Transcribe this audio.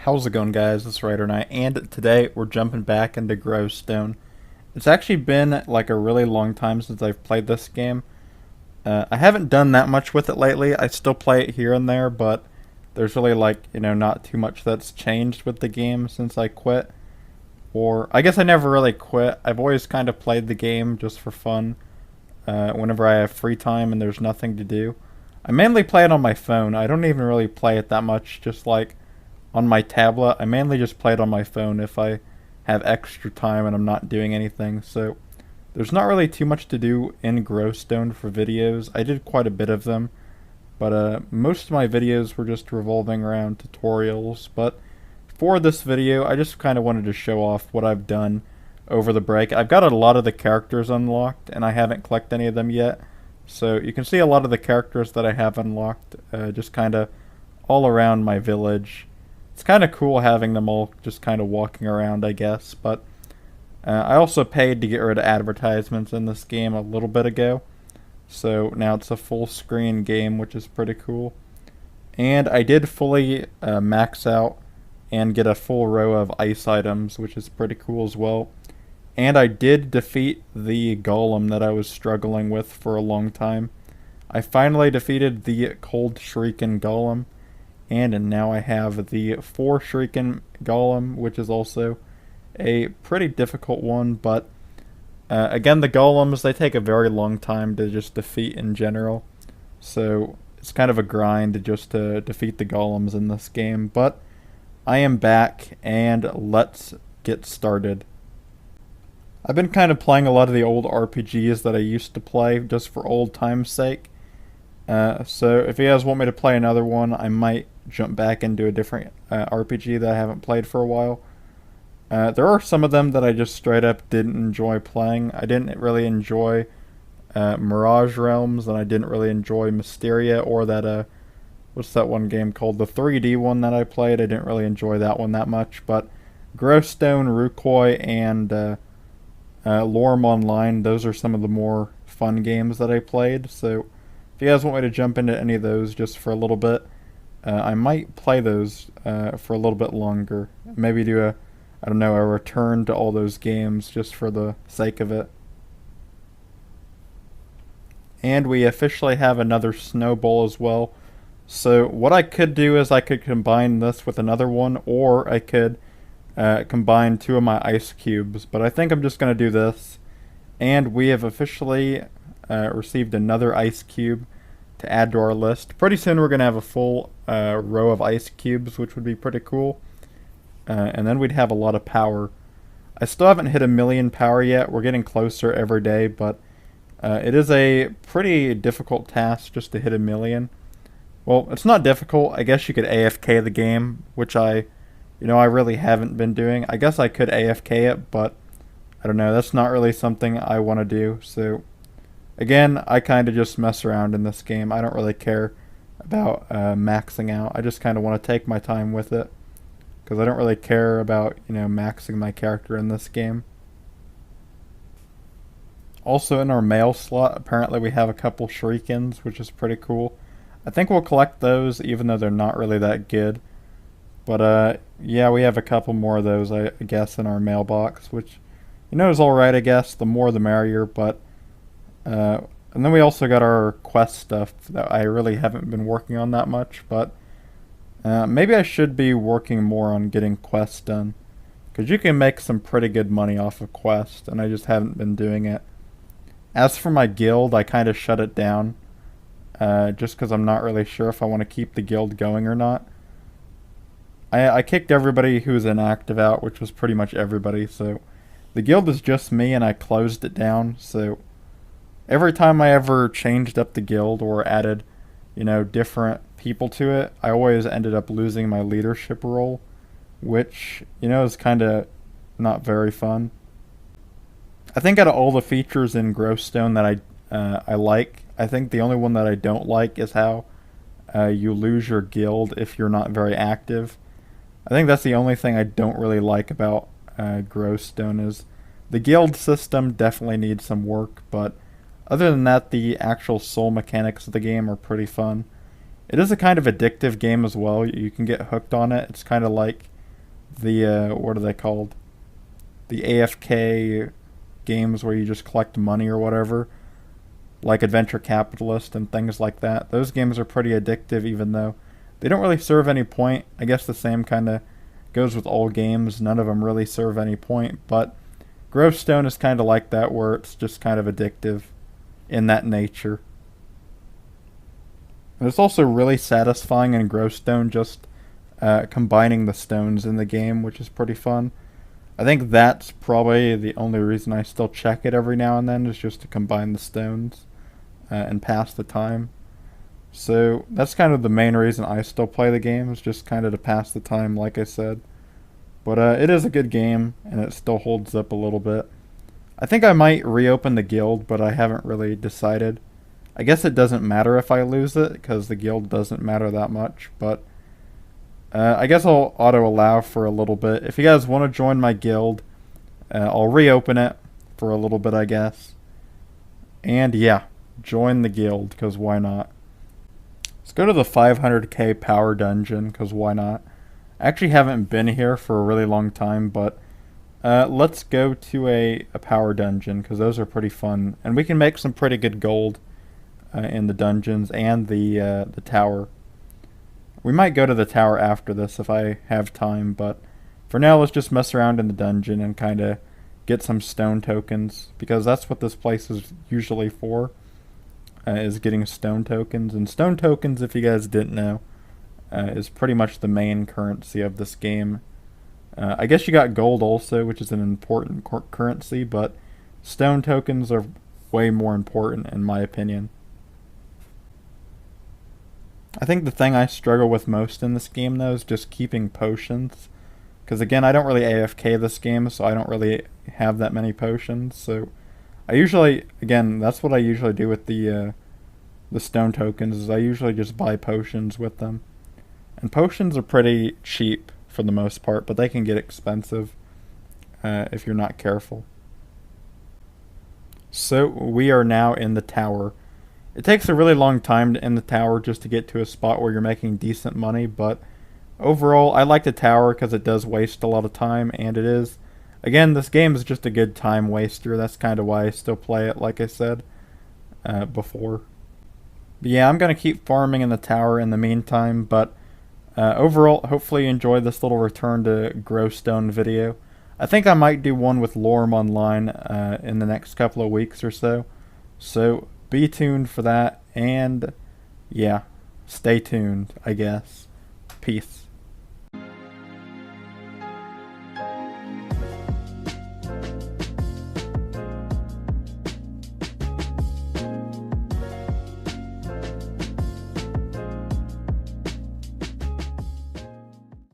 How's it going, guys? It's RaiderKnight, and today we're jumping back into Growstone. It's actually been like a really long time since I've played this game. I haven't done that much with it lately. I still play it here and there, but there's really not too much that's changed with the game since I quit. Or, I guess I never really quit. I've always kind of played the game just for fun, whenever I have free time and there's nothing to do. I mainly play it on my phone. I don't even really play it that much, just like on my tablet. I mainly just play it on my phone if I have extra time and I'm not doing anything. So there's not really too much to do in Growstone for videos. I did quite a bit of them, but most of my videos were just revolving around tutorials. But for this video, I just kind of wanted to show off what I've done over the break. I've got a lot of the characters unlocked, and I haven't collected any of them yet. So you can see a lot of the characters that I have unlocked, just kind of all around my village. It's kind of cool having them all just kind of walking around, I guess, but I also paid to get rid of advertisements in this game a little bit ago, so now it's a full screen game, which is pretty cool. And I did fully max out and get a full row of ice items, which is pretty cool as well. And I did defeat the golem that I was struggling with for a long time. I finally defeated the cold shrieking golem. And now I have the 4 Shrieking Golem, which is also a pretty difficult one. But again, the golems, they take a very long time to just defeat in general. So it's kind of a grind just to defeat the golems in this game. But I am back, and let's get started. I've been kind of playing a lot of the old RPGs that I used to play just for old time's sake. So if you guys want me to play another one, I might jump back into a different RPG that I haven't played for a while. There are some of them that I just straight up didn't enjoy playing. I didn't really enjoy Mirage Realms, and I didn't really enjoy Mysteria, or that, what's that one game called? The 3D one that I played. I didn't really enjoy that one that much, but Growstone, Rucoy, and Lorem Online, those are some of the more fun games that I played, so if you guys want me to jump into any of those just for a little bit, I might play those for a little bit longer. Maybe do a return to all those games just for the sake of it. And we officially have another snowball as well. So what I could do is I could combine this with another one, or I could combine 2 of my ice cubes. But I think I'm just going to do this. And we have officially received another ice cube to add to our list. Pretty soon we're going to have a full row of ice cubes, which would be pretty cool. And then we'd have a lot of power. I still haven't hit 1,000,000 power yet. We're getting closer every day, but it is a pretty difficult task just to hit 1,000,000. Well, it's not difficult. I guess you could AFK the game, which I really haven't been doing. I guess I could AFK it, but I don't know. That's not really something I want to do, so again, I kind of just mess around in this game. I don't really care about maxing out. I just kind of want to take my time with it, because I don't really care about, maxing my character in this game. Also, in our mail slot, apparently we have a couple Shriekins, which is pretty cool. I think we'll collect those, even though they're not really that good. But, yeah, we have a couple more of those, I guess, in our mailbox, which, is alright, I guess. The more the merrier, but and then we also got our quest stuff that I really haven't been working on that much, but maybe I should be working more on getting quests done, because you can make some pretty good money off of quests, and I just haven't been doing it. As for my guild, I kind of shut it down, just because I'm not really sure if I want to keep the guild going or not. I kicked everybody who's inactive out, which was pretty much everybody, so the guild is just me, and I closed it down, so every time I ever changed up the guild or added, different people to it, I always ended up losing my leadership role, which, is kind of not very fun. I think out of all the features in Growstone that I like, I think the only one that I don't like is how you lose your guild if you're not very active. I think that's the only thing I don't really like about Growstone. Is the guild system definitely needs some work, but other than that, the actual soul mechanics of the game are pretty fun. It is a kind of addictive game as well. You can get hooked on it. It's kind of like the what are they called? The AFK games where you just collect money or whatever, like Adventure Capitalist and things like that. Those games are pretty addictive, even though they don't really serve any point. I guess the same kind of goes with all games. None of them really serve any point, but Growstone is kind of like that, where it's just kind of addictive in that nature. And it's also really satisfying in Growstone just combining the stones in the game, which is pretty fun. I think that's probably the only reason I still check it every now and then, is just to combine the stones and pass the time. So that's kind of the main reason I still play the game, is just kind of to pass the time, like I said. But it is a good game, and it still holds up a little bit. I think I might reopen the guild, but I haven't really decided. I guess it doesn't matter if I lose it, because the guild doesn't matter that much, but I guess I'll auto-allow for a little bit. If you guys want to join my guild, I'll reopen it for a little bit, I guess. And yeah, join the guild, because why not? Let's go to the 500k power dungeon, because why not? I actually haven't been here for a really long time, but let's go to a power dungeon, because those are pretty fun. And we can make some pretty good gold in the dungeons and the tower. We might go to the tower after this if I have time, but for now let's just mess around in the dungeon and kind of get some stone tokens, because that's what this place is usually for, is getting stone tokens. And stone tokens, if you guys didn't know, is pretty much the main currency of this game. I guess you got gold also, which is an important currency, but stone tokens are way more important in my opinion. I think the thing I struggle with most in this game, though, is just keeping potions. Because again, I don't really AFK this game, so I don't really have that many potions. So I usually, again, that's what I usually do with the stone tokens, is I usually just buy potions with them. And potions are pretty cheap for the most part, but they can get expensive if you're not careful. So we are now in the tower. It takes a really long time in the tower just to get to a spot where you're making decent money, but overall I like the tower because it does waste a lot of time, and it is, again, this game is just a good time waster. That's kind of why I still play it, like I said before. But yeah, I'm going to keep farming in the tower in the meantime, but overall, hopefully you enjoyed this little return to Growstone video. I think I might do one with Lorem Online in the next couple of weeks or so. So be tuned for that, and yeah, stay tuned, I guess. Peace.